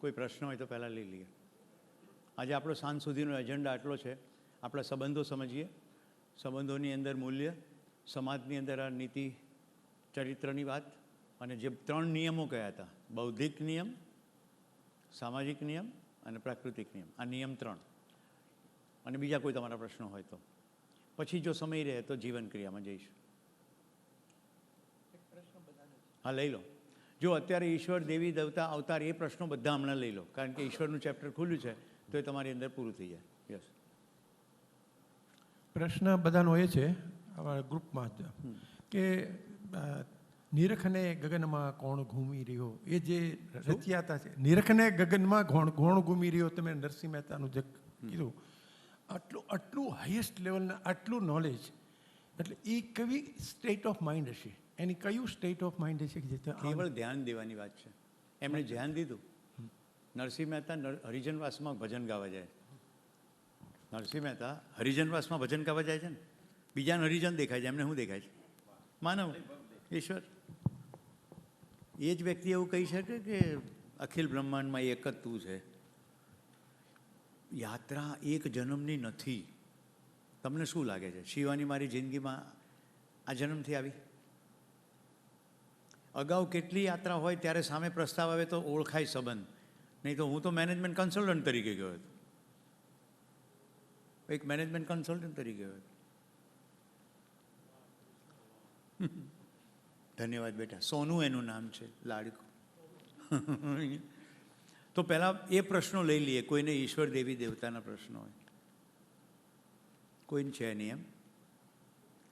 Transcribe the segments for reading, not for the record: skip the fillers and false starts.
કોઈ પ્રશ્ન હોય તો પહેલાં લઈ લઈએ. આજે આપણો સાંજ સુધીનો એજન્ડા આટલો છે. આપણા સંબંધો સમજીએ, સંબંધોની અંદર મૂલ્ય, સમાજની અંદર આ નીતિ ચરિત્રની વાત, અને જે 3 નિયમો કયા હતા, બૌદ્ધિક નિયમ, સામાજિક નિયમ અને પ્રાકૃતિક નિયમ. આ નિયમ 3. અને બીજા કોઈ તમારા પ્રશ્નો હોય તો પછી જો સમય રહે તો જીવન ક્રિયામાં જઈશું. હા, લઈ લો. જો અત્યારે ઈશ્વર, દેવી, દેવતા, અવતાર, એ પ્રશ્નો બધા હમણાં લઈ લો, કારણ કે ઈશ્વરનું ચેપ્ટર ખુલ્યું છે તો એ તમારી અંદર પૂરું થઈ જાય. યસ. પ્રશ્ન બધાનો એ છે અમારા ગ્રુપમાં જ કે નિરખને ગગનમાં કોણ ઘૂમી રહ્યો, એ જે રચ્યાતા છે, નિરખને ગગનમાં કોણ ઘૂમી રહ્યો, તમે નરસિંહ મહેતાનું જે કીધું, આટલું હાઈએસ્ટ લેવલના આટલું નોલેજ, એટલે એ કેવી સ્ટેટ ઓફ માઇન્ડ હશે? એની કયું સ્ટેટ ઓફ માઇન્ડ હશે? કેવળ ધ્યાન દેવાની વાત છે. એમણે ધ્યાન દીધું. નરસિંહ મહેતા હરિજનવાસમાં ભજન ગાવા જાય. નરસિંહ મહેતા હરિજનવાસમાં ભજન ગાવા જાય છે ને, બીજાને હરિજન દેખાય છે, એમને શું દેખાય છે? માનવ, ઈશ્વર. એ જ વ્યક્તિ એવું કહી શકે કે અખિલ બ્રહ્માંડમાં એક જ તું છે. યાત્રા એક જન્મની નથી. તમને શું લાગે છે શિવાની મારી જિંદગીમાં આ જન્મથી આવી? અગાઉ કેટલી યાત્રા હોય ત્યારે સામે પ્રસ્તાવ આવે તો ઓળખાય સંબંધ. નહીં તો હું તો મેનેજમેન્ટ કન્સલ્ટન્ટ તરીકે ગયો હતો. એક મેનેજમેન્ટ કન્સલ્ટન્ટ તરીકે ગયો હતો. ધન્યવાદ બેટા. સોનું એનું નામ છે, લાડકું. તો પહેલાં એ પ્રશ્નો લઈ લઈએ. કોઈને ઈશ્વર, દેવી, દેવતાના પ્રશ્નો હોય? કોઈને છે નહીં એમ?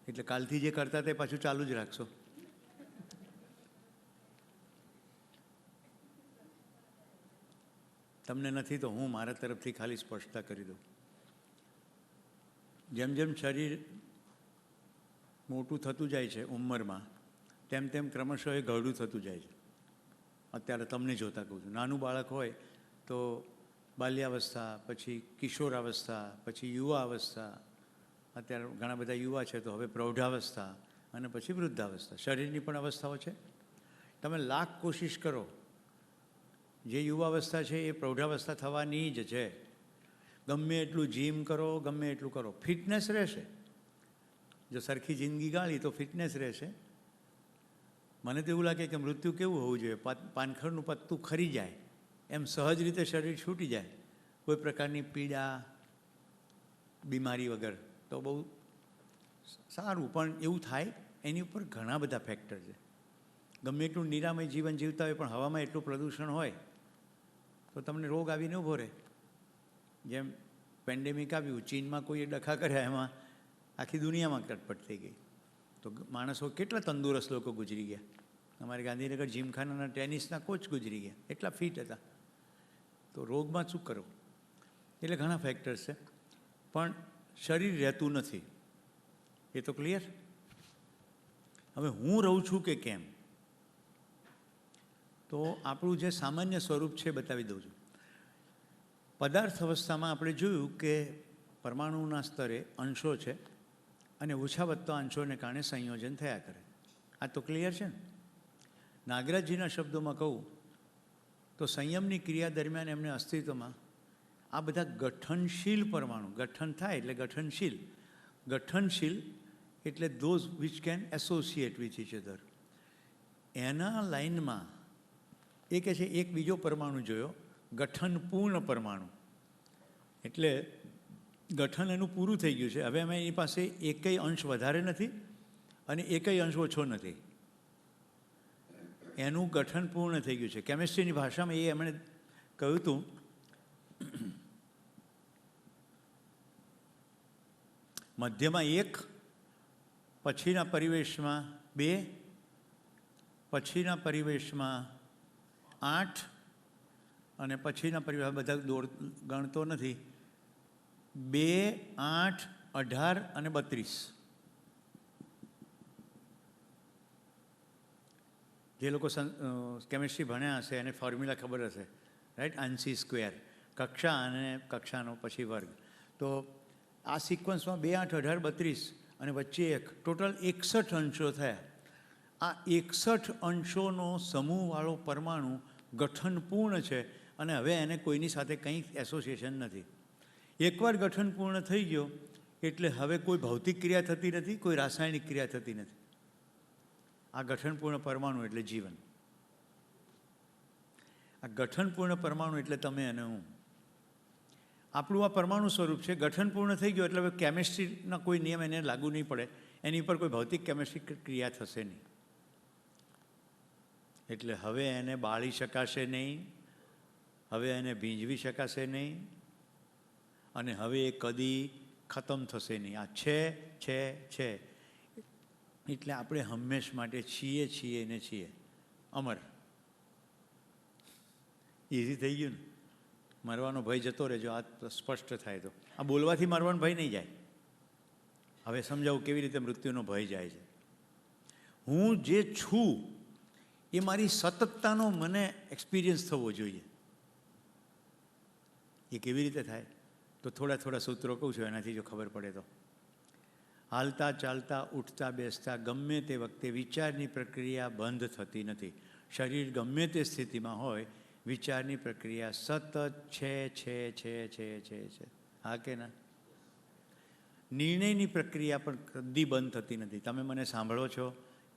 એટલે કાલથી જે કરતા તે પાછું ચાલુ જ રાખશો. તમને નથી તો હું મારા તરફથી ખાલી સ્પષ્ટતા કરી દઉં. જેમ જેમ શરીર મોટું થતું જાય છે ઉંમરમાં, તેમ તેમ ક્રમશઃ એ ગળું થતું જાય છે. અત્યારે તમને જોતા કહું છું, નાનું બાળક હોય તો બાલ્યાવસ્થા, પછી કિશોરાવસ્થા, પછી યુવાવસ્થા, અત્યારે ઘણા બધા યુવા છે તો હવે પ્રૌઢાવસ્થા, અને પછી વૃદ્ધાવસ્થા. શરીરની પણ અવસ્થાઓ છે. તમે લાખ કોશિશ કરો, જે યુવાવસ્થા છે એ પ્રૌઢાવસ્થા થવાની જ છે. ગમે એટલું જીમ કરો, ગમે એટલું કરો, ફિટનેસ રહેશે. જો સરખી જિંદગી ગાળી તો ફિટનેસ રહેશે. મને તો એવું લાગે કે મૃત્યુ કેવું હોવું જોઈએ, પાનખરનું પત્તું ખરી જાય એમ સહજ રીતે શરીર છૂટી જાય, કોઈ પ્રકારની પીડા બીમારી વગર, તો બહુ સારું. પણ એવું થાય એની ઉપર ઘણા બધા ફેક્ટર છે. ગમે એટલું નિરામય જીવન જીવતા હોય પણ હવામાં એટલું પ્રદૂષણ હોય તો તમને રોગ આવીને ઊભો રહે. જેમ પેન્ડેમિક આવ્યું, ચીનમાં કોઈએ ડખા કર્યા, એમાં આખી દુનિયામાં કટપટ થઈ ગઈ. તો માણસો કેટલા તંદુરસ્ત લોકો ગુજરી ગયા. અમારે ગાંધીનગર જીમખાનાના ટેનિસના કોચ ગુજરી ગયા, એટલા ફિટ હતા. તો રોગમાં શું કરો? એટલે ઘણા ફેક્ટર્સ છે, પણ શરીર રહેતું નથી, એ તો ક્લિયર. હવે હું રહું છું કે કેમ, તો આપણું જે સામાન્ય સ્વરૂપ છે બતાવી દઉં છું. પદાર્થ અવસ્થામાં આપણે જોયું કે પરમાણુના સ્તરે અંશો છે અને ઓછા વધતા અંશોને કારણે સંયોજન થયા કરે. આ તો ક્લિયર છે ને? નાગરાજજીના શબ્દોમાં કહું તો સંયમની ક્રિયા દરમિયાન એમને અસ્તિત્વમાં આ બધા ગઠનશીલ પરમાણુ, ગઠન થાય એટલે ગઠનશીલ, ગઠનશીલ એટલે those which can associate with each other. એના લાઇનમાં એ કહે છે એક બીજો પરમાણુ જોયો, ગઠનપૂર્ણ પરમાણુ. એટલે ગઠન એનું પૂરું થઈ ગયું છે. હવે અમે એની પાસે એકેય અંશ વધારે નથી અને એકેય અંશ ઓછો નથી. એનું ગઠન પૂર્ણ થઈ ગયું છે. કેમિસ્ટ્રીની ભાષામાં એ એમણે કહ્યું હતું, મધ્યમાં 1, પછીના પરિવેશમાં 2, પછીના પરિવેશમાં 8 અને પછીના પરિવેશ, બધા ગણતો નથી, 2, 8, 18 અને 32. જે લોકો કેમિસ્ટ્રી ભણ્યા હશે એને ફોર્મ્યુલા ખબર હશે, રાઈટ? આંસી સ્ક્વેર, કક્ષા અને કક્ષાનો પછી વર્ગ. તો આ સિક્વન્સમાં 2, 8, 18, 32 અને વચ્ચે 1, ટોટલ 61 અંશો થયા. આ 61 અંશોનો સમૂહવાળો પરમાણુ ગઠનપૂર્ણ છે અને હવે એને કોઈની સાથે કંઈ એસોસિએશન નથી. એકવાર ગઠન પૂર્ણ થઈ ગયો એટલે હવે કોઈ ભૌતિક ક્રિયા થતી નથી, કોઈ રાસાયણિક ક્રિયા થતી નથી. આ ગઠનપૂર્ણ પરમાણુ એટલે જીવન. આ ગઠનપૂર્ણ પરમાણુ એટલે તમે અને હું. આપણું આ પરમાણુ સ્વરૂપ છે. ગઠન પૂર્ણ થઈ ગયો એટલે હવે કેમિસ્ટ્રીના કોઈ નિયમ એને લાગુ નહીં પડે, એની પર કોઈ ભૌતિક કેમિસ્ટ્રી ક્રિયા થશે નહીં. એટલે હવે એને બાળી શકાશે નહીં, હવે એને ભીંજવી શકાશે નહીં, અને હવે એ કદી ખતમ થશે નહીં. આ છે એટલે આપણે હંમેશ માટે છીએ ને છીએ અમર. ઇઝી થઈ ગયું ને? મરવાનો ભય જતો રહેજો. આ સ્પષ્ટ થાય તો આ બોલવાથી મરવાનો ભય નહીં જાય. હવે સમજાવું કેવી રીતે મૃત્યુનો ભય જાય છે. હું જે છું એ મારી સતતતાનો મને એક્સપિરિયન્સ થવો જોઈએ. એ કેવી રીતે થાય? તો થોડા સૂત્રો કહું છું, એનાથી જો ખબર પડે તો. હાલતા ચાલતા ઉઠતા બેસતા ગમે તે વખતે વિચારની પ્રક્રિયા બંધ થતી નથી. શરીર ગમે તે સ્થિતિમાં હોય, વિચારની પ્રક્રિયા સતત છે. હા કે ના? નિર્ણયની પ્રક્રિયા પણ કદી બંધ થતી નથી. તમે મને સાંભળો છો,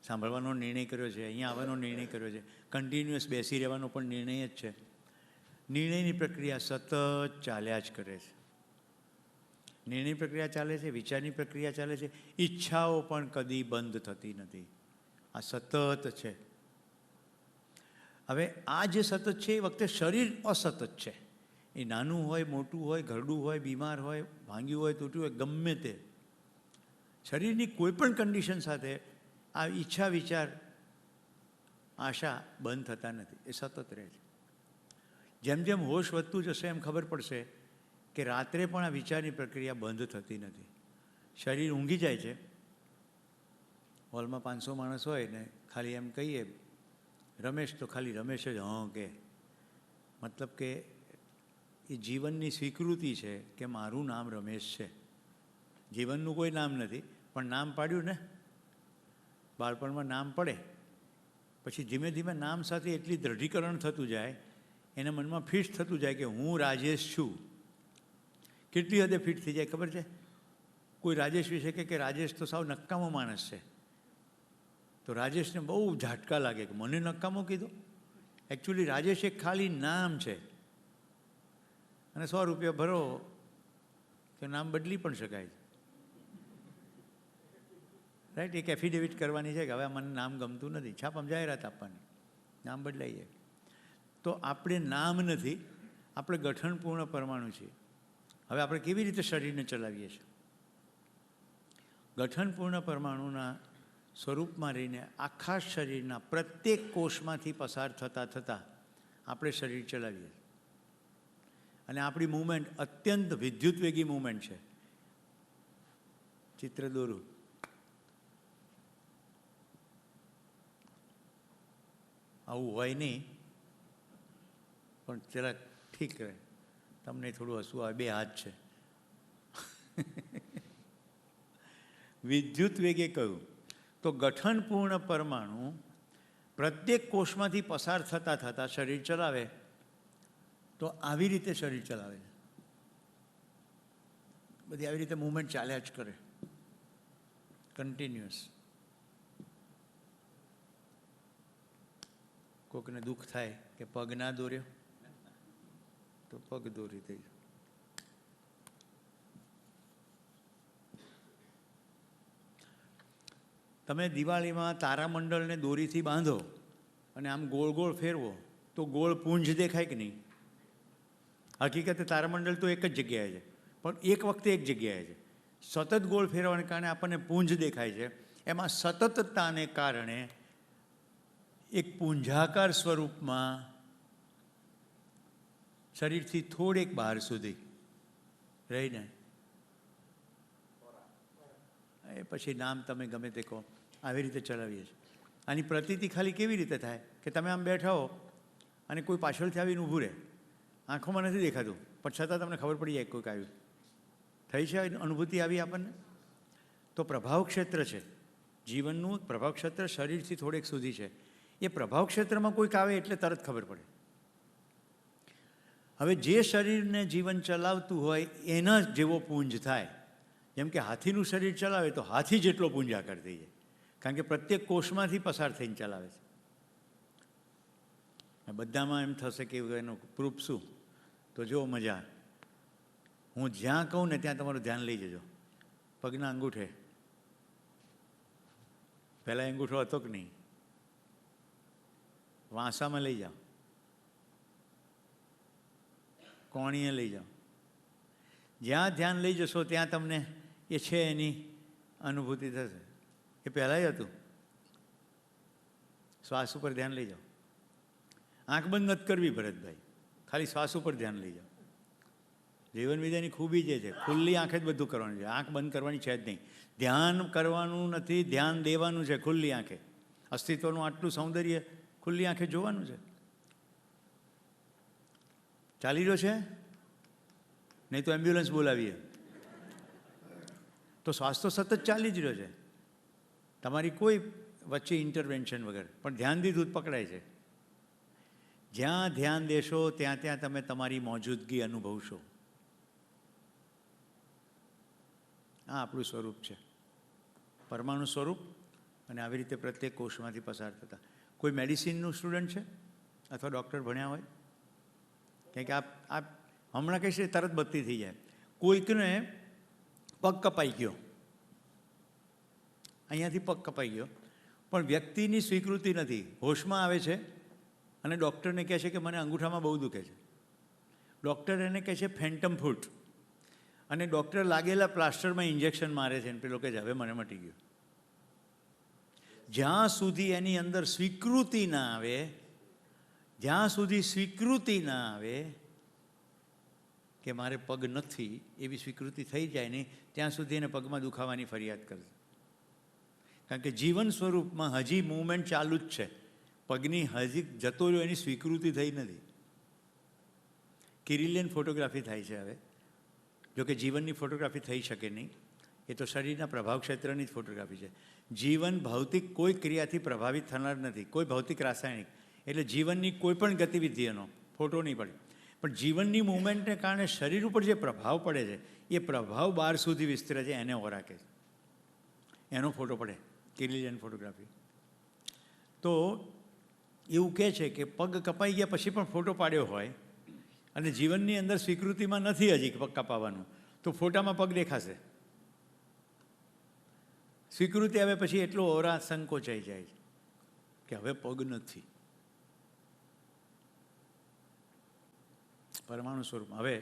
સાંભળવાનો નિર્ણય કર્યો છે, અહીંયા આવવાનો નિર્ણય કર્યો છે, કન્ટિન્યુઅસ બેસી રહેવાનો પણ નિર્ણય જ છે. નિર્ણયની પ્રક્રિયા સતત ચાલ્યા જ કરે છે. નિર્ણય પ્રક્રિયા ચાલે છે, વિચારની પ્રક્રિયા ચાલે છે, ઈચ્છાઓ પણ કદી બંધ થતી નથી. આ સતત છે. હવે આ જે સતત છે એ વખતે શરીર અસતત છે. એ નાનું હોય, મોટું હોય, ઘરડું હોય, બીમાર હોય, ભાંગ્યું હોય, તૂટ્યું હોય, ગમે તે શરીરની કોઈ પણ કન્ડિશન સાથે આ ઈચ્છા, વિચાર, આશા બંધ થતા નથી. એ સતત રહે છે. જેમ જેમ હોશ વધતું જશે એમ ખબર પડશે કે રાત્રે પણ આ વિચારની પ્રક્રિયા બંધ થતી નથી. શરીર ઊંઘી જાય છે. હોલમાં 500 માણસ હોય ને ખાલી એમ કહીએ રમેશ, તો ખાલી રમેશ જ હં કે. મતલબ કે એ જીવનની સ્વીકૃતિ છે કે મારું નામ રમેશ છે. જીવનનું કોઈ નામ નથી, પણ નામ પાડ્યું ને. બાળપણમાં નામ પડે પછી ધીમે ધીમે નામ સાથે એટલી દૃઢીકરણ થતું જાય, એના મનમાં ફિટ થતું જાય કે હું રાજેશ છું. કેટલી હદે ફિટ થઈ જાય ખબર છે? કોઈ રાજેશ વિશે કે રાજેશ તો સાવ નક્કામો માણસ છે, તો રાજેશને બહુ ઝાટકા લાગે કે મને નક્કામો કીધો. એકચ્યુઅલી રાજેશ એક ખાલી નામ છે, અને 100 રૂપિયા ભરો કે નામ બદલી પણ શકાય. રાઈટ? એક એફિડેવિટ કરવાની છે કે હવે મને નામ ગમતું નથી, છાપમાં જાહેરાત આપવાની, નામ બદલાઈ જાય. તો આપણે નામ નથી, આપણે ગઠનપૂર્ણ પરમાણુ છીએ. હવે આપણે કેવી રીતે શરીરને ચલાવીએ છીએ? ગઠનપૂર્ણ પરમાણુના સ્વરૂપમાં રહીને આખા શરીરના પ્રત્યેક કોષમાંથી પસાર થતાં આપણે શરીર ચલાવીએ. અને આપણી મૂવમેન્ટ અત્યંત વિદ્યુતવેગી મૂવમેન્ટ છે. ચિત્ર દોરું. આવું હોય નહીં, પણ જરાક ઠીક રહે. તમને થોડું હસવું આવે. 2 હાથ છે. વિદ્યુત વેગે કહ્યું તો ગઠનપૂર્ણ પરમાણુ પ્રત્યેક કોષમાંથી પસાર થતાં શરીર ચલાવે. તો આવી રીતે શરીર ચલાવે છે. બધી આવી રીતે મૂવમેન્ટ ચાલ્યા જ કરે, કન્ટિન્યુઅસ. કોઈકને દુઃખ થાય કે પગ ના દોર્યો તો પગ દોરી થઈ. તમે દિવાળીમાં તારામંડળને દોરીથી બાંધો અને આમ ગોળ ગોળ ફેરવો તો ગોળ પૂંજ દેખાય કે નહીં? હકીકતે તારામંડળ તો એક જ જગ્યાએ છે, પણ એક વખતે એક જગ્યાએ છે. સતત ગોળ ફેરવાને કારણે આપણને પૂંજ દેખાય છે. એમાં સતતતાને કારણે એક પૂંજાકાર સ્વરૂપમાં શરીરથી થોડેક બહાર સુધી રહીને, એ પછી નામ તમે ગમે તે કહો, આવી રીતે ચલાવીએ છીએ. આની પ્રતીતિ ખાલી કેવી રીતે થાય કે તમે આમ બેઠા હો અને કોઈ પાછળથી આવીને ઊભું રહે. આંખોમાં નથી દેખાતું, પણ છતાં તમને ખબર પડી જાય કોઈક આવ્યું. થઈ છે અનુભૂતિ આવી આપણને? તો પ્રભાવ ક્ષેત્ર છે જીવનનું. પ્રભાવ ક્ષેત્ર શરીરથી થોડેક સુધી છે. એ પ્રભાવ ક્ષેત્રમાં કોઈક આવે એટલે તરત ખબર પડે. હવે જે શરીરને જીવન ચલાવતું હોય એના જેવો પુંજ થાય. જેમ કે હાથીનું શરીર ચલાવે તો હાથી જેટલો પુંજ આકાર થઈ જાય, કારણ કે પ્રત્યેક કોષમાંથી પસાર થઈને ચલાવે છે. બધામાં એમ થશે કે એનો પ્રૂફ શું? તો જો મજા, હું જ્યાં કહું ને ત્યાં તમારું ધ્યાન લઈ જજો. પગના અંગૂઠે, પહેલાં અંગૂઠો હતો કે નહીં? વાંસામાં લઈ જાઓ, કોણીએ લઈ જાઓ. જ્યાં ધ્યાન લઈ જશો ત્યાં તમને એ છે એની અનુભૂતિ થશે. એ પહેલાંય હતું. શ્વાસ ઉપર ધ્યાન લઈ જાઓ. આંખ બંધ નથી કરવી ભરતભાઈ, ખાલી શ્વાસ ઉપર ધ્યાન લઈ જાઓ. જીવન વિદ્યાની ખૂબી જે છે, ખુલ્લી આંખે જ બધું કરવાનું છે. આંખ બંધ કરવાની છે જ નહીં. ધ્યાન કરવાનું નથી, ધ્યાન દેવાનું છે ખુલ્લી આંખે. અસ્તિત્વનું આટલું સૌંદર્ય ખુલ્લી આંખે જોવાનું છે. ચાલી રહ્યો છે? નહીં તો એમ્બ્યુલન્સ બોલાવીએ. તો શ્વાસ તો સતત ચાલી જ રહ્યો છે, તમારી કોઈ વચ્ચે ઇન્ટરવેન્શન વગર, પણ ધ્યાન દીધું જ પકડાય છે. જ્યાં ધ્યાન દેશો ત્યાં ત્યાં તમે તમારી મોજૂદગી અનુભવશો. આ આપણું સ્વરૂપ છે, પરમાણુ સ્વરૂપ. અને આવી રીતે પ્રત્યેક કોષમાંથી પસાર થતા. કોઈ મેડિસિનનું સ્ટુડન્ટ છે અથવા ડૉક્ટર ભણ્યા હોય? કારણ કે આપ હમણાં કહીશ તરત બત્તી થઈ જાય. કોઈકને પગ કપાઈ ગયો, અહીંયાથી પગ કપાઈ ગયો, પણ વ્યક્તિની સ્વીકૃતિ નથી. હોશમાં આવે છે અને ડૉક્ટરને કહે છે કે મને અંગૂઠામાં બહુ દુખે છે. ડૉક્ટર એને કહે છે ફેન્ટમ ફૂટ, અને ડૉક્ટર લાગેલા પ્લાસ્ટરમાં ઇન્જેક્શન મારે છે અને પેલો કહે છે હવે મને મટી ગયું. જ્યાં સુધી એની અંદર સ્વીકૃતિ ના આવે, જ્યાં સુધી સ્વીકૃતિ ના આવે કે મારે પગ નથી એવી સ્વીકૃતિ થઈ જાય નહીં, ત્યાં સુધી એને પગમાં દુખાવાની ફરિયાદ કરશે. કારણ કે જીવન સ્વરૂપમાં હજી મૂવમેન્ટ ચાલુ જ છે. પગની હજી જતો રહ્યો એની સ્વીકૃતિ થઈ નથી. કિરિલિયન ફોટોગ્રાફી થાય છે હવે. જોકે જીવનની ફોટોગ્રાફી થઈ શકે નહીં, એ તો શરીરના પ્રભાવ ક્ષેત્રની જ ફોટોગ્રાફી છે. જીવન ભૌતિક કોઈ ક્રિયાથી પ્રભાવિત થનાર નથી, કોઈ ભૌતિક રાસાયણિક. એટલે જીવનની કોઈ પણ ગતિવિધિઓનો ફોટો નહીં પડે. પણ જીવનની મૂવમેન્ટને કારણે શરીર ઉપર જે પ્રભાવ પડે છે એ પ્રભાવ બહાર સુધી વિસ્તરે છે, એને ઓરા કહે છે. એનો ફોટો પડે, કિરિલિયન ફોટોગ્રાફી. તો એવું કહે છે કે પગ કપાઈ ગયા પછી પણ ફોટો પાડ્યો હોય અને જીવનની અંદર સ્વીકૃતિમાં નથી હજી પગ કપાવવાનું, તો ફોટામાં પગ દેખાશે. સ્વીકૃતિ આવે પછી એટલો ઓરા સંકોચાઈ જાય કે હવે પગ નથી. પરમાણુ સ્વરૂપ. હવે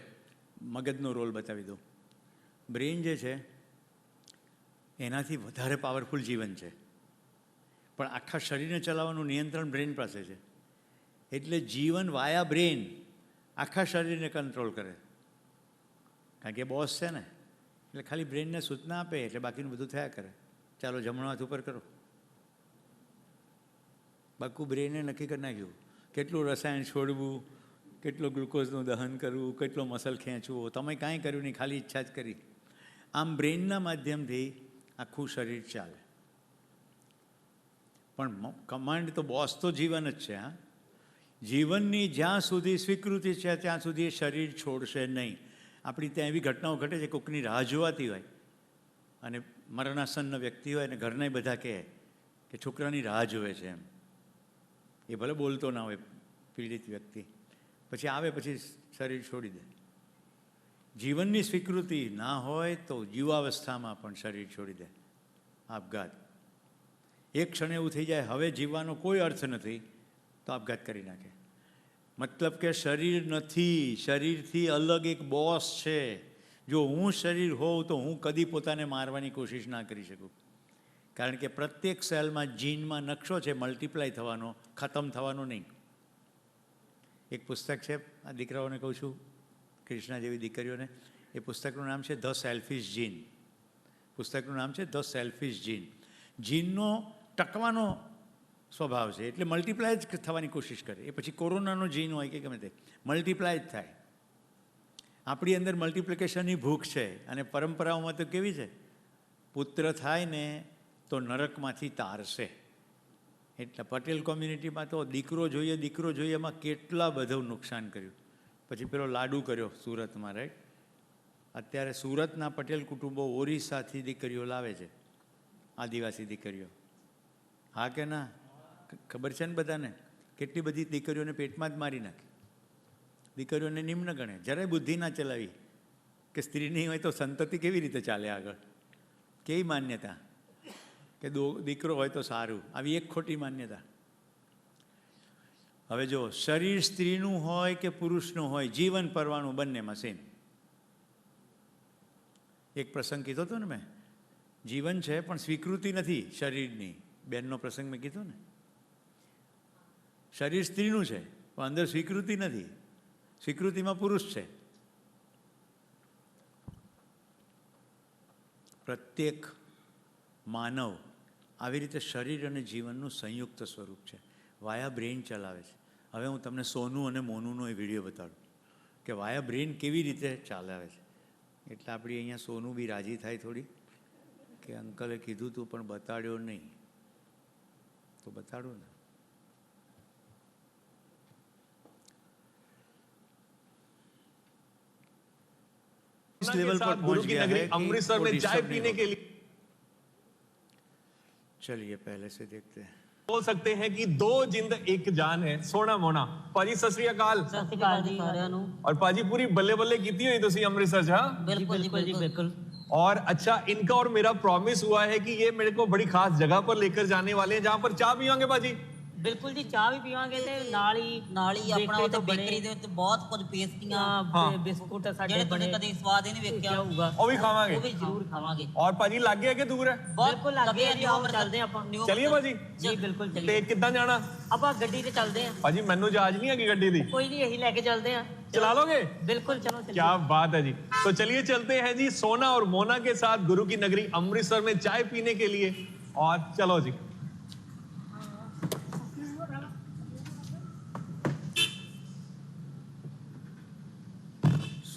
મગજનો રોલ બતાવી દો. બ્રેઇન જે છે એનાથી વધારે પાવરફુલ જીવન છે, પણ આખા શરીરને ચલાવવાનું નિયંત્રણ બ્રેઇન પાસે છે. એટલે જીવન વાયા બ્રેઇન આખા શરીરને કંટ્રોલ કરે, કારણ કે બોસ છે ને. એટલે ખાલી બ્રેઇનને સૂચના આપે એટલે બાકીનું બધું થયા કરે. ચાલો જમણો હાથ ઉપર કરો, બાકુ બ્રેઇને નક્કી કરી નાખ્યું કેટલું રસાયણ છોડવું, કેટલો ગ્લુકોઝનું દહન કરવું, કેટલો મસલ ખેંચવો. તમે કાંઈ કર્યું નહીં, ખાલી ઈચ્છા જ કરી. આમ બ્રેઇનના માધ્યમથી આખું શરીર ચાલે. પણ કમાન્ડ તો બોસ તો જીવન જ છે. હા, જીવનની જ્યાં સુધી સ્વીકૃતિ છે ત્યાં સુધી એ શરીર છોડશે નહીં. આપણી ત્યાં એવી ઘટનાઓ ઘટે છે, કોઈકની રાહ જોવાતી હોય અને મરણાસન્ન વ્યક્તિ હોય અને ઘરના બધા કહે કે છોકરાની રાહ જોવે છે એમ. એ ભલે બોલતો ના હોય પીડિત વ્યક્તિ, પછી આવે પછી શરીર છોડી દે. જીવનની સ્વીકૃતિ ના હોય તો યુવાવસ્થામાં પણ શરીર છોડી દે. આપઘાત. એક ક્ષણે એવું થઈ જાય હવે જીવવાનો કોઈ અર્થ નથી, તો આપઘાત કરી નાખે. મતલબ કે શરીર નથી, શરીરથી અલગ એક બોસ છે. જો હું શરીર હોઉં તો હું કદી પોતાને મારવાની કોશિશ ના કરી શકું, કારણ કે પ્રત્યેક સેલમાં જીનમાં નકશો છે મલ્ટીપ્લાય થવાનો, ખતમ થવાનો નહીં. એક પુસ્તક છે, આ દીકરાઓને કહું છું, કૃષ્ણા જેવી દીકરીઓને, એ પુસ્તકનું નામ છે ધ સેલ્ફિશ જીન. પુસ્તકનું નામ છે ધ સેલ્ફિશ જીન. જીનનો ટકવાનો સ્વભાવ છે, એટલે મલ્ટીપ્લાય જ થવાની કોશિશ કરે. એ પછી કોરોનાનો જીન હોય કે ગમે તે, મલ્ટીપ્લાય જ થાય. આપણી અંદર મલ્ટિપ્લિકેશનની ભૂખ છે. અને પરંપરાઓમાં તો કેવી છે, પુત્ર થાય ને તો નરકમાંથી તારશે. એટલે પટેલ કોમ્યુનિટીમાં તો દીકરો જોઈએ દીકરો જોઈએ એમાં કેટલા બધું નુકસાન કર્યું. પછી પેલો લાડુ કર્યો સુરતમાં, રાઈટ? અત્યારે સુરતના પટેલ કુટુંબો ઓરિસ્સાથી દીકરીઓ લાવે છે, આદિવાસી દીકરીઓ. હા કે ના? ખબર છે ને બધાને? કેટલી બધી દીકરીઓને પેટમાં જ મારી નાખી. દીકરીઓને નિમ્ન ગણે, જરાય બુદ્ધિ ના ચલાવી કે સ્ત્રી નહીં હોય તો સંતતિ કેવી રીતે ચાલે આગળ. કેવી માન્યતા કે દીકરો હોય તો સારું, આવી એક ખોટી માન્યતા. હવે જો શરીર સ્ત્રીનું હોય કે પુરુષનું હોય, જીવન પરવાનું બંનેમાં સેમ. એક પ્રસંગ કીધો હતો ને મેં, જીવન છે પણ સ્વીકૃતિ નથી શરીરની. બેનનો પ્રસંગ મેં કીધો ને, શરીર સ્ત્રીનું છે પણ અંદર સ્વીકૃતિ નથી, સ્વીકૃતિમાં પુરુષ છે. પ્રત્યેક માનવ આવી રીતે શરીર અને જીવનનું સંયુક્ત સ્વરૂપ છે, વાયા બ્રેઇન ચલાવે છે. હવે હું તમને સોનું અને મોનુનો એ વિડીયો બતાડું કે વાયા બ્રેઇન કેવી રીતે ચલાવે છે. એટલે આપણી અહીંયા સોનું બી રાજી થાય થોડી કે અંકલે કીધું તું પણ બતાડ્યો નહીં, તો બતાડો ને. इस लेवल पर पहुंच गया है अमृतसर में चाय पीने के लिए, चलिए पहले से देखते हैं. बोल सकते हैं कि दो जिंद एक जान है. सोना मोना पाजी सत श्री अकाल. ਸਤਿ ਸ਼੍ਰੀ ਅਕਾਲ ਜੀ ਸਾਰਿਆਂ ਨੂੰ। और पाजी पूरी बल्ले बल्ले कीती हुई तुसी अमृतसर च? हाँ ਬਿਲਕੁਲ ਜੀ ਬਿਲਕੁਲ। और अच्छा, इनका और मेरा प्रॉमिस हुआ है कि ये मेरे को बड़ी खास जगह पर लेकर जाने वाले हैं जहाँ पर चाय पियोगे पाजी। ਬਿਲਕੁਲ ਜੀ, ਚਾਹ ਵੀ ਪੀਵਾਂਗੇ ਤੇ ਨਾਲ ਹੀ ਆਪਣਾ ਉੱਥੇ ਬੇਕਰੀ ਦੇ ਉੱਤੇ ਬਹੁਤ ਕੁਝ ਪੇਸਟੀਆਂ ਬਿਸਕੁਟ ਸਾਡੇ ਜਿਹੜੇ ਤੁਸੀਂ ਕਦੇ ਸਵਾਦ ਹੀ ਨਹੀਂ ਵੇਖਿਆ ਹੋਊਗਾ, ਉਹ ਵੀ ਖਾਵਾਂਗੇ, ਉਹ ਵੀ ਜ਼ਰੂਰ ਖਾਵਾਂਗੇ। और पाजी लागे है कि दूर है? ਬਿਲਕੁਲ ਲੱਗੇ ਆ ਜੀ, ਆਓ ਚੱਲਦੇ ਆਪਾਂ। चलिए पाजी ਜੀ ਬਿਲकुल ਤੇ ਚੱਲੀਏ। ਕਿੱਦਾਂ ਜਾਣਾ? ਆਪਾਂ ਗੱਡੀ ਤੇ ਚੱਲਦੇ ਆ। पाजी मैनू जाज नहीं है गड्डी दी, ਕੋਈ ਨਹੀਂ, ਇਹੀ ਲੈ ਕੇ ਚੱਲਦੇ ਆ। चला लोगे? बिल्कुल, चलो चलिए। क्या बात है जी। तो चलिए चलते हैं जी सोना और मोना के साथ गुरु की नगरी अमृतसर में चाय पीने के लिए। और चलो जी।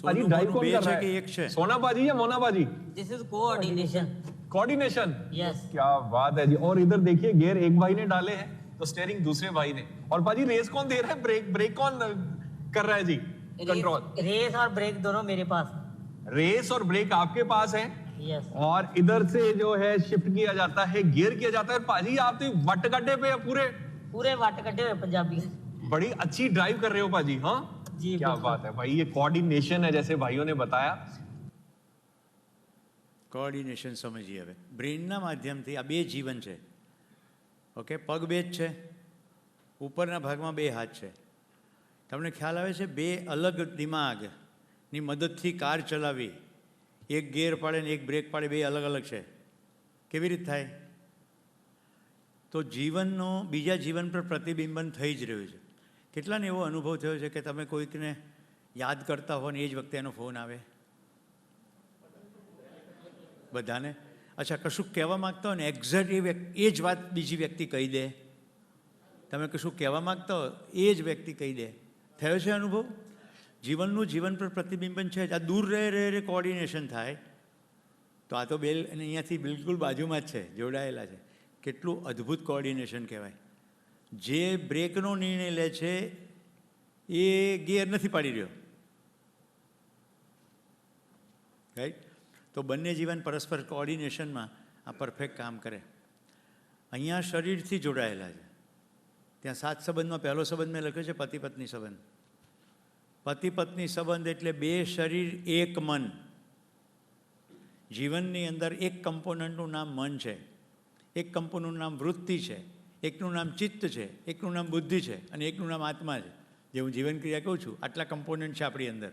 पाजी ड्राइव कौन कर रहा है? सोना पाजी या मोना पाजी? This is coordination. Coordination, yes. क्या बात है जी। और इधर देखिए गियर एक भाई ने डाले हैं तो स्टीयरिंग दूसरे भाई ने। और पाजी रेस कौन दे रहा है? ब्रेक कौन कर रहा है जी? कंट्रोल। रेस और ब्रेक दोनों मेरे पास। रेस और ब्रेक आपके पास है। यस। और इधर से जो है शिफ्ट किया जाता है, गियर किया जाता है। पाजी आप तो वट गड्ढे पे पूरे वट कटे हुए पंजाबी। बड़ी अच्छी ड्राइव कर रहे हो पाजी। हाँ जी, क्या बात है भाई, ये कोऑर्डिनेशन है जैसे भाइयों ने बताया। કોઓર્ડિનેશન સમજીએ હવે. બ્રેઇનના માધ્યમથી આ બે જીવન છે. ઓકે, પગ બે જ છે, ઉપરના ભાગમાં બે હાથ છે. તમને ખ્યાલ આવે છે? બે અલગ દિમાગની મદદથી કાર ચલાવી, એક ગિયર પાડે ને એક બ્રેક પાડે, બે અલગ અલગ છે. કેવી રીતે થાય? તો જીવનનો બીજા જીવન પર પ્રતિબિંબન થઈ જ રહ્યું છે. કેટલાને એવો અનુભવ થયો છે કે તમે કોઈકને યાદ કરતા હો ને એ જ વખતે એનો ફોન આવે? બધાને. અચ્છા, કશું કહેવા માગતા હો ને એક્ઝેક્ટ એ જ વાત બીજી વ્યક્તિ કહી દે. તમે કશું કહેવા માગતા હો એ જ વ્યક્તિ કહી દે. થયો છે અનુભવ? જીવનનું જીવન પર પ્રતિબિંબન છે. આ દૂર રહે કોઓર્ડિનેશન થાય. તો આ તો બેલ અને અહીંયાથી બિલકુલ બાજુમાં જ છે, જોડાયેલા છે. કેટલું અદ્ભુત કોઓર્ડિનેશન કહેવાય. જે બ્રેકનો નિર્ણય લે છે એ ગિયર નથી પાડી રહ્યો, રાઈટ? તો બંને જીવન પરસ્પર કોઓર્ડિનેશનમાં આ પરફેક્ટ કામ કરે. અહીંયા શરીરથી જોડાયેલા છે. ત્યાં 7 સંબંધમાં પહેલો સંબંધ મેં લખ્યો છે પતિ પત્ની સંબંધ. પતિ પત્ની સંબંધ એટલે બે શરીર એક મન. જીવનની અંદર એક કમ્પોનન્ટનું નામ મન છે, એક કમ્પોનન્ટનું નામ વૃત્તિ છે, એકનું નામ ચિત્ત છે, એકનું નામ બુદ્ધિ છે અને એકનું નામ આત્મા છે. જે હું જીવન ક્રિયા કહું છું, આટલા કમ્પોનન્ટ છે આપણી અંદર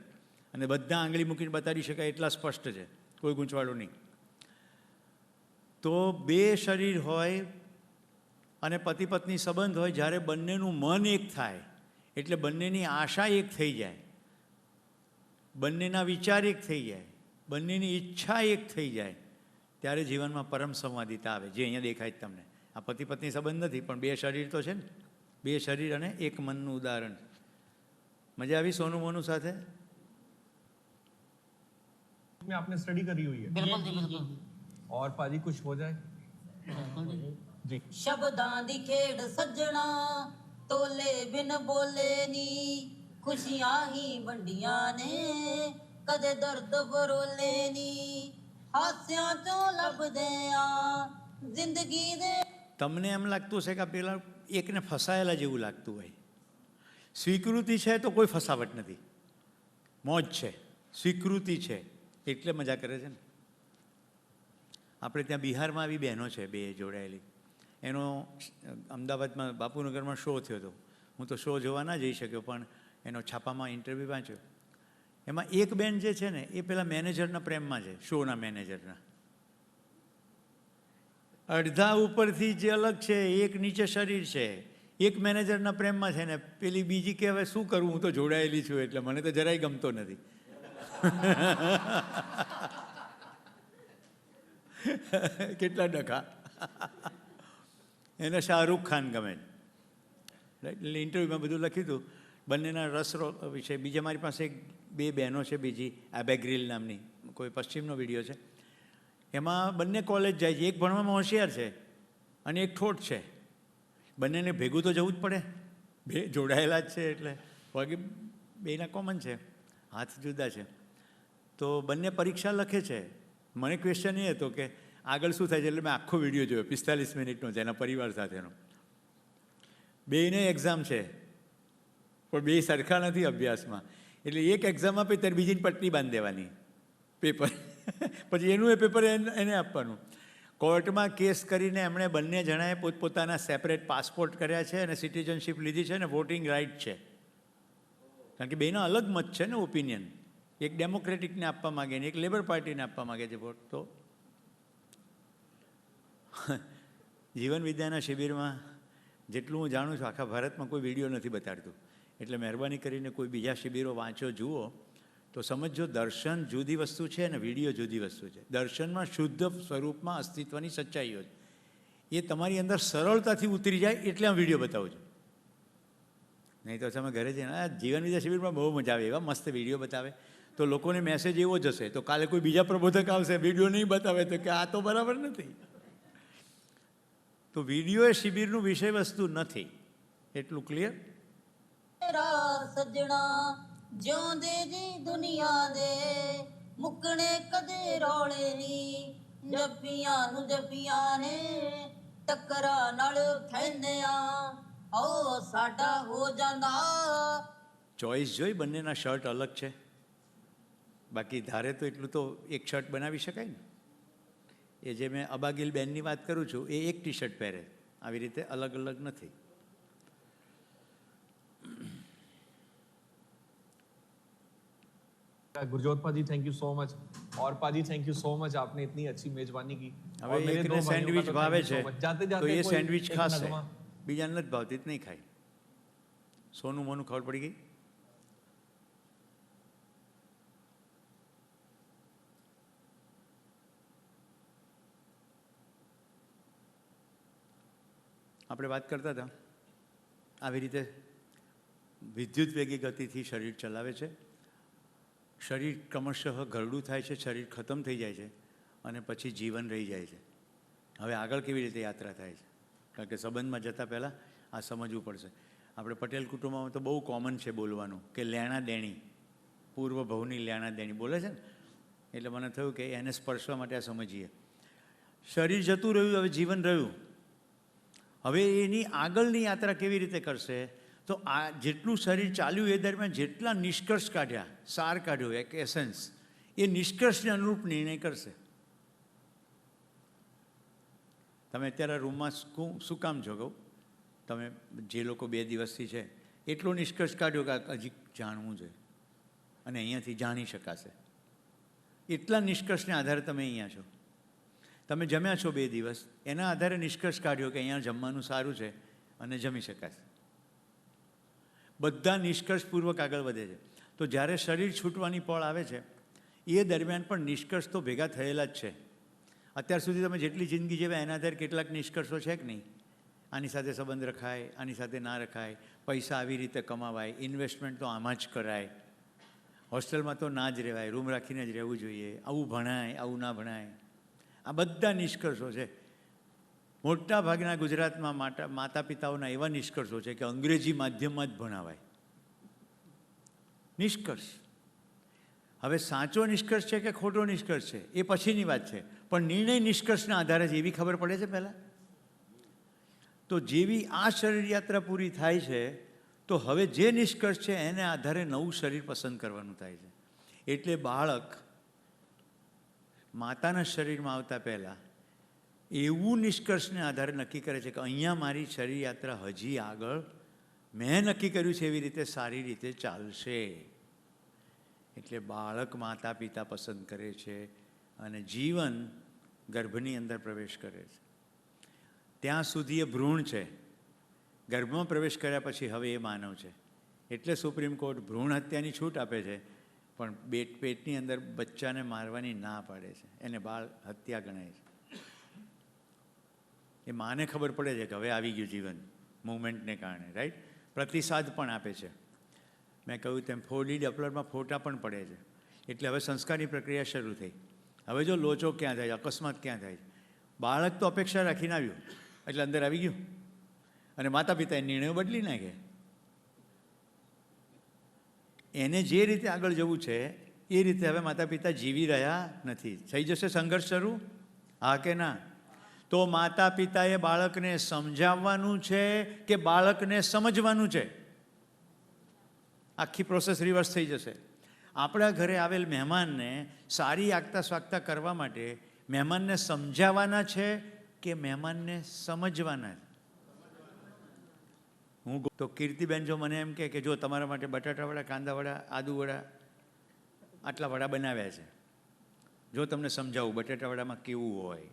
અને બધા આંગળી મૂકીને બતાવી શકાય એટલા સ્પષ્ટ છે, કોઈ ગૂંચવાડો નહીં. તો બે શરીર હોય અને પતિ પત્ની સંબંધ હોય, જ્યારે બંનેનું મન એક થાય એટલે બંનેની આશા એક થઈ જાય, બંનેના વિચાર એક થઈ જાય, બંનેની ઈચ્છા એક થઈ જાય, ત્યારે જીવનમાં પરમ સંવાદિતા આવે, જે અહીંયા દેખાય જ તમને. આ પતિ પત્ની સંબંધ નથી પણ બે શરીર તો છે ને, બે શરીર અને એક મનનું ઉદાહરણ. મજા આવી સોનું મોનું સાથે? में आपने स्टडी करी हुई है। बिल्कुल जी बिल्कुल। और पाजी कुछ हो जाए जी। शब्दां दी खेड़ सज्जणा तोले बिन बोले नी, ਖੁਸ਼ੀਆਂ ਹੀ ਵੰਡੀਆਂ ਨੇ ਕਦੇ ਦਰਦ ਫਰੋਲੇ ਨੀ ਹਾਸਿਆਂ ਚੋਂ ਲੱਭਦੇ ਆ જિંદગી ਦੇ તમને એમ લાગતું હશે કે પેલા એકને ફસાયેલા જેવું લાગતું હોય. સ્વીકૃતિ છે તો કોઈ ફસાવટ નથી, મોજ છે, સ્વીકૃતિ છે એટલે મજા કરે છે ને. આપણે ત્યાં બિહારમાં આવી બહેનો છે બે જોડાયેલી, એનો અમદાવાદમાં બાપુનગરમાં શો થયો હતો. હું તો શો જોવા ના જઈ શક્યો, પણ એનો છાપામાં ઇન્ટરવ્યૂ વાંચ્યો. એમાં એક બેન જે છે ને એ પેલા મેનેજરના પ્રેમમાં છે, શોના મેનેજરના. અડધા ઉપરથી જે અલગ છે, એક નીચે શરીર છે, એક મેનેજરના પ્રેમમાં છે ને પેલી બીજી કે હવે શું કરવું, હું તો જોડાયેલી છું એટલે મને તો જરાય ગમતો નથી. કેટલા ડખા. એને શાહરૂખ ખાન ગમે એટલે ઇન્ટરવ્યૂમાં બધું લખ્યું હતું બંનેના રસ વિશે. બીજા મારી પાસે બે બહેનો છે બીજી, એબેગ્રીલ નામની, કોઈ પશ્ચિમનો વિડીયો છે. એમાં બંને કોલેજ જાય છે, એક ભણવામાં હોશિયાર છે અને એક ઠોઠ છે. બંનેને ભેગું તો જવું જ પડે, બે જોડાયેલા જ છે એટલે બાકી બેના કોમન છે, હાથ જુદા છે. તો બંને પરીક્ષા લખે છે. મને ક્વેશ્ચન એ હતો કે આગળ શું થાય છે, એટલે મેં આખો વિડીયો જોયો 45 મિનિટનો છે એના પરિવાર સાથેનો. બેને એક્ઝામ છે પણ બે સરખા નથી અભ્યાસમાં, એટલે એક એક્ઝામ આપે ત્યારે બીજીની પટ્ટી બાંધી દેવાની પેપર, પછી એનું એ પેપર એને આપવાનું. કોર્ટમાં કેસ કરીને એમણે બંને જણાએ પોતપોતાના સેપરેટ પાસપોર્ટ કર્યા છે અને સિટીઝનશીપ લીધી છે અને વોટિંગ રાઇટ છે. કારણ કે બેના અલગ મત છે ને, ઓપિનિયન. એક ડેમોક્રેટિકને આપવા માગે ને એક લેબર પાર્ટીને આપવા માગે છે વોટ. તો જીવન વિદ્યાના શિબિરમાં જેટલું હું જાણું છું આખા ભારતમાં કોઈ વિડીયો નથી બતાડતું. એટલે મહેરબાની કરીને કોઈ બીજા શિબિરો વાંચો, જુઓ તો સમજો દર્શન જુદી વસ્તુ છે અને વિડીયો જુદી વસ્તુ છે. દર્શનમાં શુદ્ધ સ્વરૂપમાં અસ્તિત્વની સચ્ચાઈઓ છે, એ તમારી અંદર સરળતાથી ઉતરી જાય એટલે આ વિડીયો બતાવું છું. નહીં તો તમે ઘરે જઈને આ જીવન વિદ્યા શિબિરમાં બહુ મજા આવે, એવા મસ્ત વિડીયો બતાવે તો લોકોને મેસેજ એવો જ હશે. તો કાલે કોઈ બીજા પ્રબોધક આવશે, વિડીયો નહીં બતાવે તો કે આ તો બરાબર નથી. તો વિડીયો એ શિબિરનું વિષય વસ્તુ નથી, એટલું ક્લિયર. ਸੱਜਣਾ ਜਿਉਂਦੇ ਜੀ ਦੁਨੀਆ ਦੇ ਮੁੱਕਣੇ ਕਦੇ ਰੌਲੇ ਨਹੀਂ ਜੱਫੀਆਂ ਨੂੰ ਜੱਫੀਆਂ ਨੇ ਟੱਕਰਾਂ ਨਾਲ ਖੈਂਦਿਆਂ ਓ ਸਾਡਾ ਹੋ ਜਾਂਦਾ. ચોઈસ જોઈ, બંનેના શર્ટ અલગ છે, બાકી ધારે તો એટલું તો એક શર્ટ બનાવી શકાય ને. એ જે મેં અબાગીલ બેનની વાત કરું છું એ એક ટી શર્ટ પહેરે, આવી રીતે અલગ અલગ નથી. गुरजोत पाजी थैंक यू सो मच, और पाजी थैंक यू सो मच, आपने इतनी अच्छी मेजबानी की. હવે એકને સેન્ડવિચ ભાવે છે जाते તો जाते એ સેન્ડવિચ ખાશે, બીજાને નથી ભાવતી તો નહીં ખાય. સોનું મોનું ખબર પડી ગઈ. આપણે વાત કરતા હતા આવી રીતે વિદ્યુત વેગી ગતિથી શરીર ચલાવે છે. શરીર ક્રમશઃ ઘરડું થાય છે, શરીર ખતમ થઈ જાય છે અને પછી જીવન રહી જાય છે. હવે આગળ કેવી રીતે યાત્રા થાય છે, કારણ કે સંબંધમાં જતાં પહેલાં આ સમજવું પડશે. આપણે પટેલ કુટુંબમાં તો બહુ કોમન છે બોલવાનું કે લેણા દેણી, પૂર્વ ભવની લેણા દેણી બોલે છે ને, એટલે મને થયું કે એને સ્પર્શવા માટે આ સમજીએ. શરીર જતું રહ્યું, હવે જીવન રહ્યું. હવે એની આગળની યાત્રા કેવી રીતે કરશે, તો આ જેટલું શરીર ચાલ્યું એ દરમિયાન જેટલા નિષ્કર્ષ કાઢ્યા, સાર કાઢ્યો, એક એસેન્સ, એ નિષ્કર્ષને અનુરૂપ નિર્ણય કરશે. તમે અત્યારે રૂમમાં શું કામ છો કહું, તમે જે લોકો 2 દિવસથી છે એટલો નિષ્કર્ષ કાઢ્યો કે હજી જાણવું જોઈએ અને અહીંયાથી જાણી શકાશે. એટલા નિષ્કર્ષને આધારે તમે અહીંયા છો. તમે જમ્યા છો 2 દિવસ, એના આધારે નિષ્કર્ષ કાઢ્યો કે અહીંયા જમવાનું સારું છે અને જમી શકાશે. બધા નિષ્કર્ષપૂર્વક આગળ વધે છે. તો જ્યારે શરીર છૂટવાની પળ આવે છે એ દરમિયાન પણ નિષ્કર્ષ તો ભેગા થયેલા જ છે. અત્યાર સુધી તમે જેટલી જિંદગી જીવ્યા એના આધારે કેટલાક નિષ્કર્ષો છે કે નહીં. આની સાથે સંબંધ રખાય, આની સાથે ના રખાય, પૈસા આવી રીતે કમાવાય, ઇન્વેસ્ટમેન્ટ તો આમાં જ કરાય, હોસ્ટેલમાં તો ના જ રહેવાય, રૂમ રાખીને જ રહેવું જોઈએ, આવું ભણાય, આવું ના ભણાય. આ બધા નિષ્કર્ષો છે. મોટા ભાગના ગુજરાતમાં માતા પિતાઓના એવા નિષ્કર્ષો છે કે અંગ્રેજી માધ્યમમાં જ ભણાવાય. નિષ્કર્ષ. હવે સાચો નિષ્કર્ષ છે કે ખોટો નિષ્કર્ષ છે એ પછીની વાત છે, પણ નિર્ણય નિષ્કર્ષના આધારે જ એવી ખબર પડે છે પહેલાં. તો જેવી આ શરીર યાત્રા પૂરી થાય છે તો હવે જે નિષ્કર્ષ છે એને આધારે નવું શરીર પસંદ કરવાનું થાય છે. એટલે બાળક માતાના શરીરમાં આવતા પહેલાં એવું નિષ્કર્ષને આધારે નક્કી કરે છે કે અહીંયા મારી શરીર યાત્રા હજી આગળ મેં નક્કી કર્યું છે એવી રીતે સારી રીતે ચાલશે. એટલે બાળક માતા પિતા પસંદ કરે છે અને જીવન ગર્ભની અંદર પ્રવેશ કરે છે. ત્યાં સુધી એ ભ્રૂણ છે, ગર્ભમાં પ્રવેશ કર્યા પછી હવે એ માનવ છે. એટલે સુપ્રીમ કોર્ટ ભ્રૂણ હત્યાની છૂટ આપે છે, પણ પેટની અંદર બચ્ચાને મારવાની ના પાડે છે. એને બાળ હત્યા ગણાય છે. એ માને ખબર પડે છે કે હવે આવી ગયું જીવન મૂવમેન્ટને કારણે, રાઈટ. પ્રતિસાદ પણ આપે છે. મેં કહ્યું તેમ 4D ડોપલરમાં ફોટા પણ પડે છે. એટલે હવે સંસ્કારની પ્રક્રિયા શરૂ થઈ. હવે જો લોચો ક્યાં થાય, અકસ્માત ક્યાં થાય, બાળક તો અપેક્ષા રાખીને આવ્યું એટલે અંદર આવી ગયું અને માતા પિતાએ નિર્ણયો બદલી નાખે. એને જે રીતે આગળ જવું છે એ રીતે હવે માતા પિતા જીવી રહ્યા નથી. થઈ જશે સંઘર્ષ શરૂ, હા કે ના? તો માતા પિતાએ બાળકને સમજાવવાનું છે કે બાળકને સમજવાનું છે? આખી પ્રોસેસ રિવર્સ થઈ જશે. આપણા ઘરે આવેલ મહેમાનને સારી આગતા સ્વાગતા કરવા માટે મહેમાનને સમજાવવાના છે કે મહેમાનને સમજવાના? હું તો કીર્તિબેન જો મને એમ કે જો તમારા માટે બટાટાવડા, કાંદાવડા, આદુવડા, આટલા વડા બનાવ્યા છે, જો તમને સમજાવું બટાટાવડામાં કેવું હોય,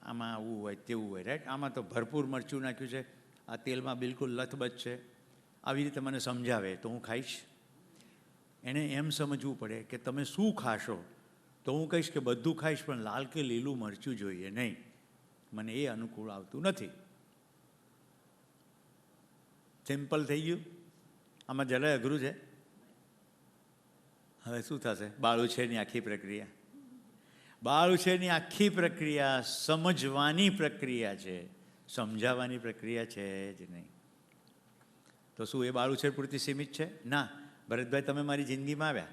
આમાં આવું હોય, તેવું હોય, રાઈટ, આમાં તો ભરપૂર મરચું નાખ્યું છે, આ તેલમાં બિલકુલ લથબથ છે, આવી રીતે મને સમજાવે તો હું ખાઈશ? એને એમ સમજવું પડે કે તમે શું ખાશો. તો હું કહીશ કે બધું ખાઈશ પણ લાલ કે લીલું મરચું જોઈએ નહીં, મને એ અનુકૂળ આવતું નથી. સિમ્પલ થઈ ગયું? આમાં જરાય અઘરું છે? હવે શું થશે? બાળુછેરની આખી પ્રક્રિયા, બાળુછેરની આખી પ્રક્રિયા સમજવાની પ્રક્રિયા છે, સમજાવવાની પ્રક્રિયા છે જ નહીં. તો શું એ બાળુછેર પૂરતી સીમિત છે? ના. ભરતભાઈ, તમે મારી જિંદગીમાં આવ્યા,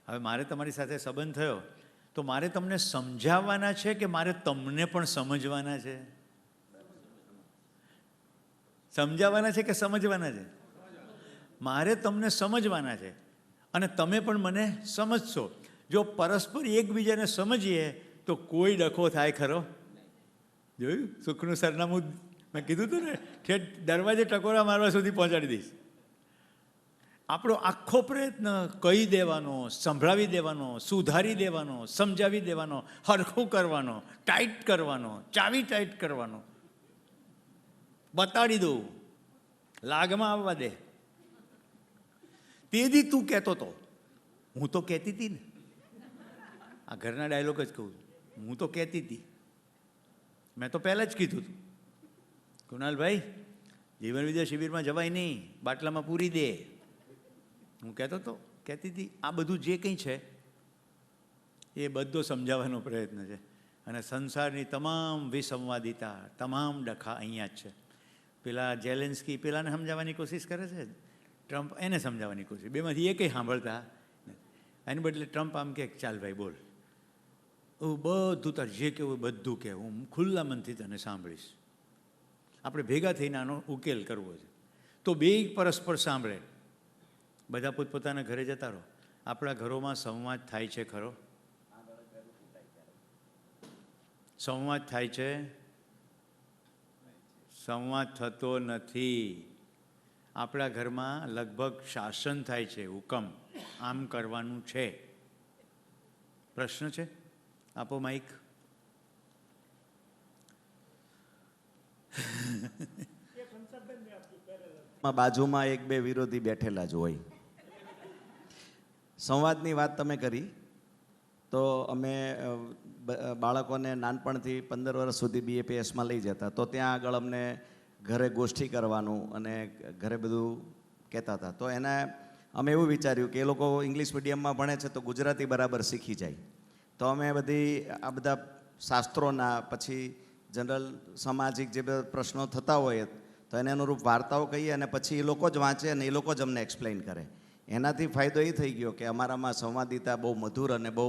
હવે મારે તમારી સાથે સંબંધ થયો તો મારે તમને સમજાવવાના છે કે મારે તમને પણ સમજવાના છે? સમજાવવાના છે કે સમજવાના છે? મારે તમને સમજવાના છે અને તમે પણ મને સમજશો. જો પરસ્પર એકબીજાને સમજીએ તો કોઈ ડખો થાય ખરો? જોયું? સુખનું સરનામું મેં કીધું હતું ને, ઠેઠ દરવાજે ટકોરા મારવા સુધી પહોંચાડી દઈશ. આપણો આખો પ્રયત્ન કહી દેવાનો, સંભળાવી દેવાનો, સુધારી દેવાનો, સમજાવી દેવાનો, હરખું કરવાનો, ટાઈટ કરવાનો, ચાવી ટાઈટ કરવાનો, બતાડી દઉં, લાગમાં આવવા દે. તેથી તું કહેતો હતો, હું તો કહેતી હતી ને, આ ઘરના ડાયલોગ જ કહું, હું તો કહેતી હતી, મેં તો પહેલાં જ કીધું હતું, કુણાલભાઈ જીવન વિદ્યા શિબિરમાં જવાય નહીં, બાટલામાં પૂરી દે. હું કહેતો હતો, કહેતી હતી. આ બધું જે કંઈ છે એ બધો સમજાવવાનો પ્રયત્ન છે. અને સંસારની તમામ વિસંવાદિતા, તમામ ડખા અહીંયા જ છે. પેલા જેલેન્સ્કી પેલાને સમજાવવાની કોશિશ કરે છે, ટ્રમ્પ એને સમજાવવાની કોશિશ, બેમાંથી એ કંઈ સાંભળતા એની બદલે ટ્રમ્પ આમ કે ચાલ ભાઈ બોલ, હું બધું તાર જે કહેવું બધું કહે, હું ખુલ્લા મનથી તને સાંભળીશ, આપણે ભેગા થઈને આનો ઉકેલ કરવો છે. તો બે પરસ્પર સાંભળે, બધા પોતપોતાના ઘરે જતા રહો. આપણા ઘરોમાં સંવાદ થાય છે ખરો? સંવાદ થાય છે? સંવાદ થતો નથી. આપણા ઘરમાં લગભગ શાસન થાય છે, હુકમ, આમ કરવાનું છે. પ્રશ્ન છે? આપો માઈક. બાજુમાં એક બે વિરોધી બેઠેલા જ હોય. સંવાદની વાત તમે કરી તો અમે બાળકોને નાનપણથી 15 વર્ષ સુધી BAPSમાં લઈ જતા, તો ત્યાં આગળ અમને ઘરે ગોષ્ઠી કરવાનું અને ઘરે બધું કહેતા હતા. તો એને અમે એવું વિચાર્યું કે એ લોકો ઇંગ્લિશ મીડિયમમાં ભણે છે તો ગુજરાતી બરાબર શીખી જાય. તો અમે આ બધા શાસ્ત્રોના, પછી જનરલ સામાજિક જે બધા પ્રશ્નો થતા હોય તો એને અનુરૂપ વાર્તાઓ કહીએ અને પછી એ લોકો જ વાંચે અને એ લોકો જ અમને એક્સપ્લેન કરે. એનાથી ફાયદો એ થઈ ગયો કે અમારામાં સંવાદિતા બહુ મધુર અને બહુ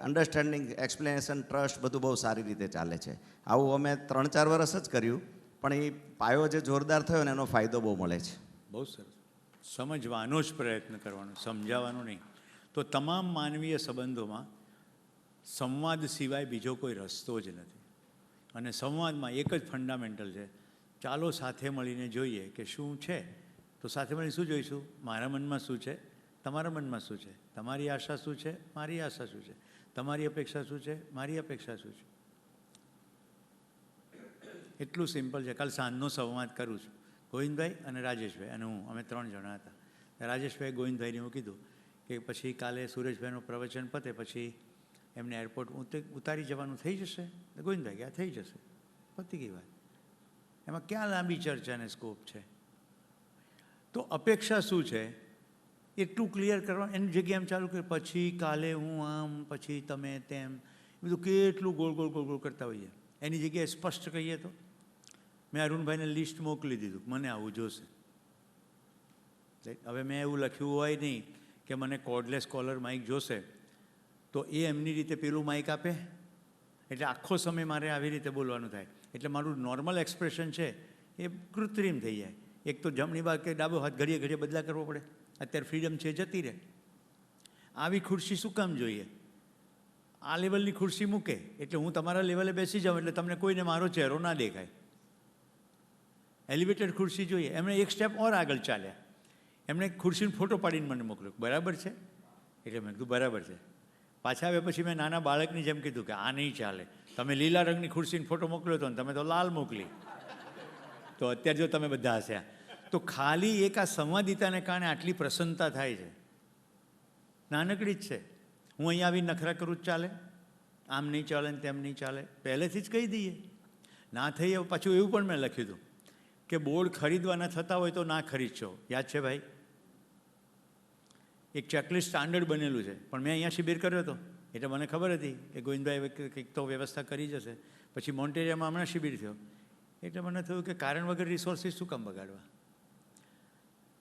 અન્ડરસ્ટેન્ડિંગ, એક્સપ્લેનેશન, ટ્રસ્ટ બધું બહુ સારી રીતે ચાલે છે. આવું અમે 3-4 વર્ષ જ કર્યું, પણ એ પાયો જે જોરદાર થયો ને એનો ફાયદો બહુ મળે છે. બહુ સરસ. સમજવાનો જ પ્રયત્ન કરવાનો, સમજાવવાનો નહીં. તો તમામ માનવીય સંબંધોમાં સંવાદ સિવાય બીજો કોઈ રસ્તો જ નથી. અને સંવાદમાં એક જ ફંડામેન્ટલ છે, ચાલો સાથે મળીને જોઈએ કે શું છે. તો સાથે મળીને શું જોઈશું? મારા મનમાં શું છે, તમારા મનમાં શું છે, તમારી આશા શું છે, મારી આશા શું છે, તમારી અપેક્ષા શું છે, મારી અપેક્ષા શું છે. એટલું સિમ્પલ છે. કાલ સાંજનો સંવાદ કરું છું. ગોવિંદભાઈ અને રાજેશભાઈ અને હું, અમે 3 જણા હતા. રાજેશભાઈ ગોવિંદભાઈને એવું કીધું કે પછી કાલે સુરેશભાઈનું પ્રવચન પતે પછી એમને એરપોર્ટ ઉતારી જવાનું થઈ જશે. ગોવિંદભાઈ ગયા થઈ જશે, પતી ગઈ વાત. એમાં ક્યાં લાંબી ચર્ચાને સ્કોપ છે? તો અપેક્ષા શું છે એટલું ક્લિયર કરવા. એની જગ્યાએ એમ ચાલુ કે પછી કાલે હું આમ, પછી તમે તેમ, બધું કેટલું ગોળ ગોળ ગોળ ગોળ કરતા હોઈએ. એની જગ્યાએ સ્પષ્ટ કહીએ તો મેં અરુણભાઈને લિસ્ટ મોકલી દીધું, મને આવું જોશે. હવે મેં એવું લખ્યું હોય નહીં કે મને કોર્ડલેસ કોલર માઇક જોશે, તો એ એમની રીતે પેલું માઇક આપે, એટલે આખો સમય મારે આવી રીતે બોલવાનું થાય. એટલે મારું નોર્મલ એક્સપ્રેશન છે એ કૃત્રિમ થઈ જાય. એક તો જમણી બાજુ કે ડાબો હાથ ઘડીએ ઘડીએ બદલા કરવો પડે. અત્યારે ફ્રીડમ છે, જતી રહે. આવી ખુરશી શું કામ જોઈએ? આ લેવલની ખુરશી મૂકે એટલે હું તમારા લેવલે બેસી જાઉં એટલે તમને કોઈને મારો ચહેરો ના દેખાય. એલિવેટેડ ખુરશી જોઈએ. એમણે એક સ્ટેપ ઓર આગળ ચાલ્યા. એમણે ખુરશીનો ફોટો પાડીને મને મોકલ્યો, બરાબર છે? એટલે મેં કીધું બરાબર છે. પાછા આવ્યા પછી મેં નાના બાળકની જેમ કીધું કે આ નહીં ચાલે, તમે લીલા રંગની ખુરશીનો ફોટો મોકલ્યો હતો ને તમે તો લાલ મોકલી. તો અત્યારે જો તમે બધા હસ્યા, તો ખાલી એક આ સંવાદિતાને કારણે આટલી પ્રસન્નતા થાય છે. નાનકડી જ છે. હું અહીંયા આવી નખરા કરું જ ચાલે? આમ નહીં ચાલે ને તેમ નહીં ચાલે, પહેલેથી જ કહી દઈએ. ના થઈ પાછું એવું પણ મેં લખ્યું હતું કે બોર્ડ ખરીદવાના થતા હોય તો ના ખરીદશો. યાદ છે ભાઈ? એક ચેકલિસ્ટ સ્ટાન્ડર્ડ બનેલું છે, પણ મેં અહીંયા શિબિર કર્યો હતો એટલે મને ખબર હતી કે ગોવિંદભાઈ કંઈક તો વ્યવસ્થા કરી જશે. પછી મોન્ટેરિયામાં હમણાં શિબિર થયો એટલે મને થયું કે કારણ વગર રિસોર્સિસ શું કામ બગાડવા.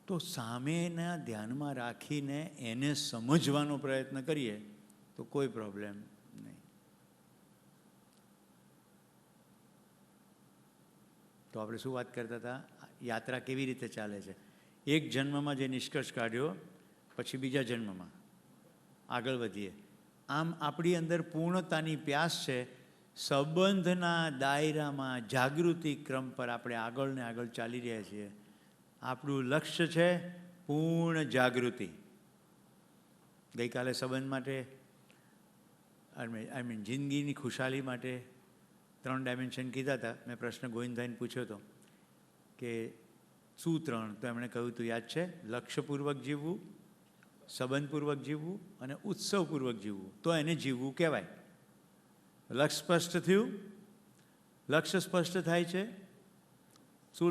તો સામેના ધ્યાનમાં રાખીને એને સમજવાનો પ્રયત્ન કરીએ તો કોઈ પ્રોબ્લેમ નહીં. તો આપણે શું વાત કરતા હતા? યાત્રા કેવી રીતે ચાલે છે? એક જન્મમાં જે નિષ્કર્ષ કાઢ્યો પછી બીજા જન્મમાં આગળ વધીએ. આમ આપણી અંદર પૂર્ણતાની પ્યાસ છે. સંબંધના દાયરામાં જાગૃતિ ક્રમ પર આપણે આગળ ને આગળ ચાલી રહ્યા છીએ. આપણું લક્ષ્ય છે પૂર્ણ જાગૃતિ. ગઈકાલે સંબંધ માટે જિંદગીની ખુશાલી માટે 3 ડાયમેન્શન કીધા હતા. મેં પ્રશ્ન ગોવિંદભાઈને પૂછ્યો હતો કે શું 3? તો એમણે કહ્યું હતું, યાદ છે? લક્ષ્યપૂર્વક જીવવું, સંબંધપૂર્વક જીવવું અને ઉત્સવપૂર્વક જીવવું. તો એને જીવવું કહેવાય. લક્ષ્ય સ્પષ્ટ થયું. લક્ષ્ય સ્પષ્ટ થાય છે. શું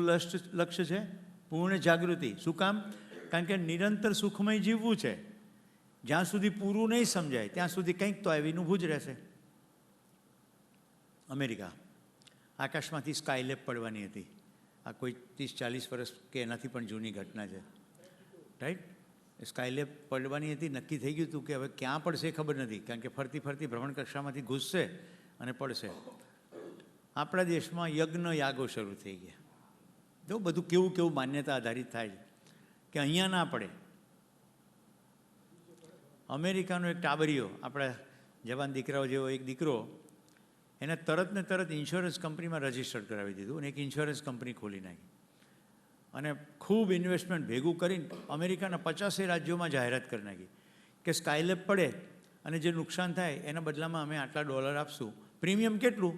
લક્ષ્ય છે? પૂર્ણ જાગૃતિ. શું કામ? કારણ કે નિરંતર સુખમય જીવવું છે. જ્યાં સુધી પૂરું નહીં સમજાય ત્યાં સુધી કંઈક તો આવીનું ભૂજ રહેશે. અમેરિકા આકાશમાંથી સ્કાયલેબ પડવાની હતી. આ કોઈ 30-40 વર્ષ કે એનાથી પણ જૂની ઘટના છે, રાઈટ? સ્કાયલેબ પડવાની હતી. નક્કી થઈ ગયું હતું કે હવે ક્યાં પડશે એ ખબર નથી, કારણ કે ફરતી ફરતી ભ્રમણકક્ષામાંથી ઘૂસશે અને પડશે. આપણા દેશમાં યજ્ઞ યાગો શરૂ થઈ ગયા. જો બધું કેવું કેવું માન્યતા આધારિત થાય છે કે અહીંયા ના પડે. અમેરિકાનો એક ટાબરિયો, આપણા જવાન દીકરાઓ જેવો એક દીકરો, એને તરત ને તરત ઇન્સ્યોરન્સ કંપનીમાં રજીસ્ટર કરાવી દીધું અને એક ઇન્સ્યોરન્સ કંપની ખોલી નાખી અને ખૂબ ઇન્વેસ્ટમેન્ટ ભેગું કરીને અમેરિકાના 50 રાજ્યોમાં જાહેરાત કરી નાખી કે સ્કાયલેબ પડે અને જે નુકસાન થાય એના બદલામાં અમે આટલા $, આપશું. પ્રીમિયમ કેટલું?